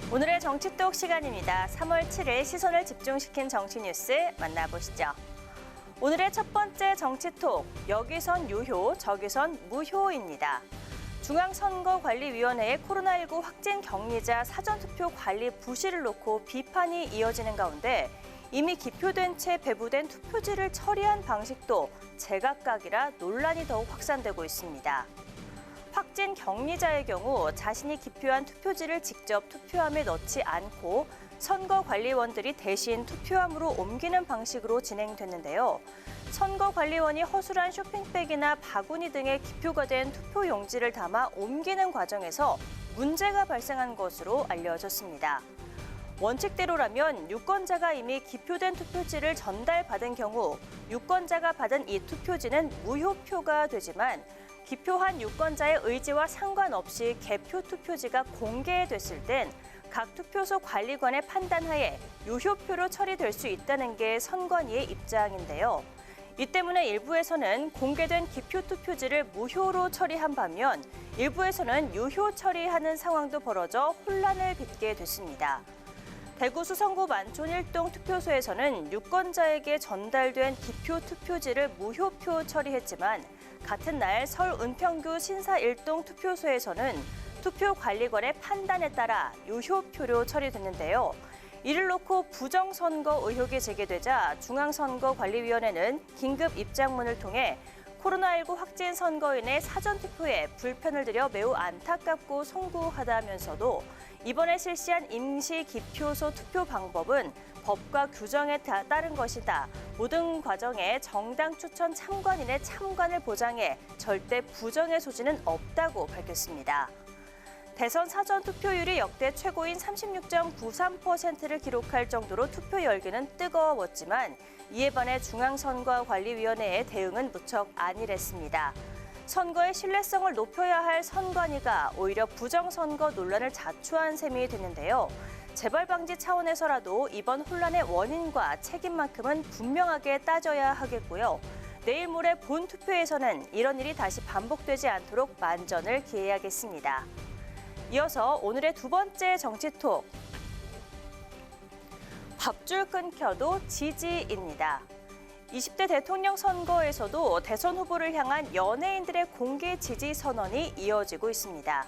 오늘의 정치톡 시간입니다. 3월 7일 시선을 집중시킨 정치 뉴스 만나보시죠. 오늘의 첫 번째 정치톡, 여기선 유효, 저기선 무효입니다. 중앙선거관리위원회의 코로나19 확진 격리자 사전투표 관리 부실을 놓고 비판이 이어지는 가운데 이미 기표된 채 배부된 투표지를 처리한 방식도 제각각이라 논란이 더욱 확산되고 있습니다. 확진 격리자의 경우 자신이 기표한 투표지를 직접 투표함에 넣지 않고 선거관리원들이 대신 투표함으로 옮기는 방식으로 진행됐는데요. 선거관리원이 허술한 쇼핑백이나 바구니 등에 기표가 된 투표용지를 담아 옮기는 과정에서 문제가 발생한 것으로 알려졌습니다. 원칙대로라면 유권자가 이미 기표된 투표지를 전달받은 경우 유권자가 받은 이 투표지는 무효표가 되지만 기표한 유권자의 의지와 상관없이 개표 투표지가 공개됐을 땐 각 투표소 관리관의 판단하에 유효표로 처리될 수 있다는 게 선관위의 입장인데요. 이 때문에 일부에서는 공개된 기표 투표지를 무효로 처리한 반면 일부에서는 유효 처리하는 상황도 벌어져 혼란을 빚게 됐습니다. 대구 수성구 만촌 1동 투표소에서는 유권자에게 전달된 기표 투표지를 무효표 처리했지만 같은 날 서울 은평구 신사 1동 투표소에서는 투표관리관의 판단에 따라 유효표로 처리됐는데요. 이를 놓고 부정선거 의혹이 제기되자 중앙선거관리위원회는 긴급 입장문을 통해 코로나19 확진 선거인의 사전투표에 불편을 들여 매우 안타깝고 송구하다면서도 이번에 실시한 임시기표소 투표 방법은 법과 규정에 따른 것이다. 모든 과정에 정당 추천 참관인의 참관을 보장해 절대 부정의 소지는 없다고 밝혔습니다. 대선 사전 투표율이 역대 최고인 36.93%를 기록할 정도로 투표 열기는 뜨거웠지만 이에 반해 중앙선거관리위원회의 대응은 무척 안일했습니다. 선거의 신뢰성을 높여야 할 선관위가 오히려 부정선거 논란을 자초한 셈이 됐는데요. 재발 방지 차원에서라도 이번 혼란의 원인과 책임만큼은 분명하게 따져야 하겠고요. 내일 모레 본 투표에서는 이런 일이 다시 반복되지 않도록 만전을 기해야겠습니다. 이어서 오늘의 두 번째 정치톡, 밥줄 끊겨도 지지입니다. 20대 대통령 선거에서도 대선 후보를 향한 연예인들의 공개 지지 선언이 이어지고 있습니다.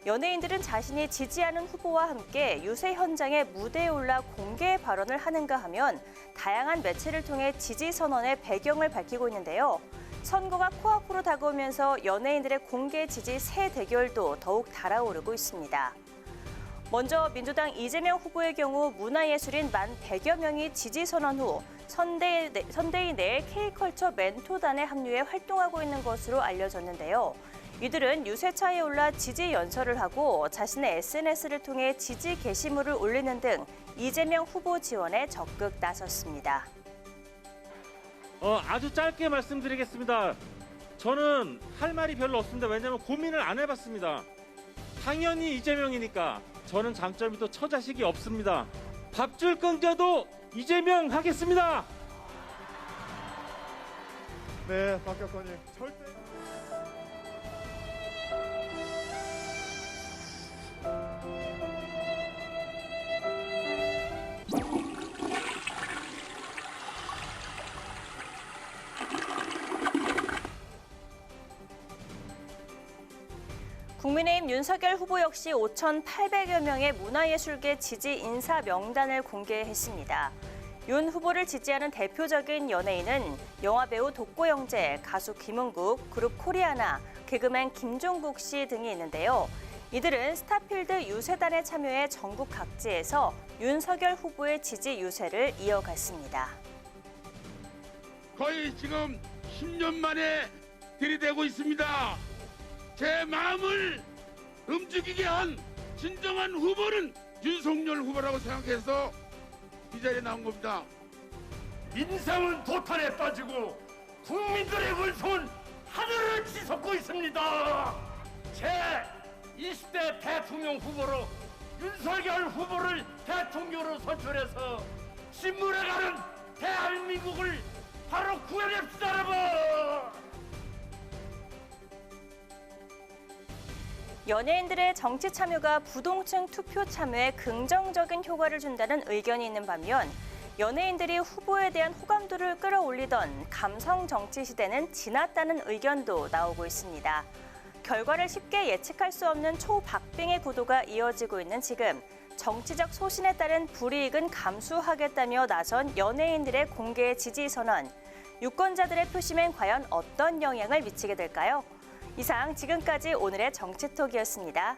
연예인들은 자신이 지지하는 후보와 함께 유세 현장에 무대에 올라 공개 발언을 하는가 하면 다양한 매체를 통해 지지 선언의 배경을 밝히고 있는데요. 선거가 코앞으로 다가오면서 연예인들의 공개 지지 새 대결도 더욱 달아오르고 있습니다. 먼저 민주당 이재명 후보의 경우 문화예술인 100여 명이 지지 선언 후 선대위 내 K컬처 멘토단에 합류해 활동하고 있는 것으로 알려졌는데요. 이들은 유세차에 올라 지지 연설을 하고 자신의 SNS를 통해 지지 게시물을 올리는 등 이재명 후보 지원에 적극 나섰습니다. 아주 짧게 말씀드리겠습니다. 저는 할 말이 별로 없습니다. 왜냐하면 고민을 안 해봤습니다. 당연히 이재명이니까 저는 장점이 또 처자식이 없습니다. 밥줄 끊겨도 이재명 하겠습니다. 네, 박격권님 절대. 국민의힘 윤석열 후보 역시 5,800여 명의 문화예술계 지지 인사 명단을 공개했습니다. 윤 후보를 지지하는 대표적인 연예인은 영화배우 독고영재, 가수 김은국, 그룹 코리아나, 개그맨 김종국 씨 등이 있는데요. 이들은 스타필드 유세단에 참여해 전국 각지에서 윤석열 후보의 지지 유세를 이어갔습니다. 거의 지금 10년 만에 들이대고 있습니다. 제 마음을 움직이게 한 진정한 후보는 윤석열 후보라고 생각해서 이 자리에 나온 겁니다. 인생은 도탄에 빠지고 국민들의 물속은 하늘을 치솟고 있습니다. 제 20대 대통령 후보로 윤석열 후보를 대통령으로 선출해서 신물에 가는 대한민국을 바로 구해냅시다, 여러분. 연예인들의 정치 참여가 부동층 투표 참여에 긍정적인 효과를 준다는 의견이 있는 반면 연예인들이 후보에 대한 호감도를 끌어올리던 감성 정치 시대는 지났다는 의견도 나오고 있습니다. 결과를 쉽게 예측할 수 없는 초박빙의 구도가 이어지고 있는 지금 정치적 소신에 따른 불이익은 감수하겠다며 나선 연예인들의 공개 지지 선언. 유권자들의 표심엔 과연 어떤 영향을 미치게 될까요? 이상 지금까지 오늘의 정치톡이었습니다.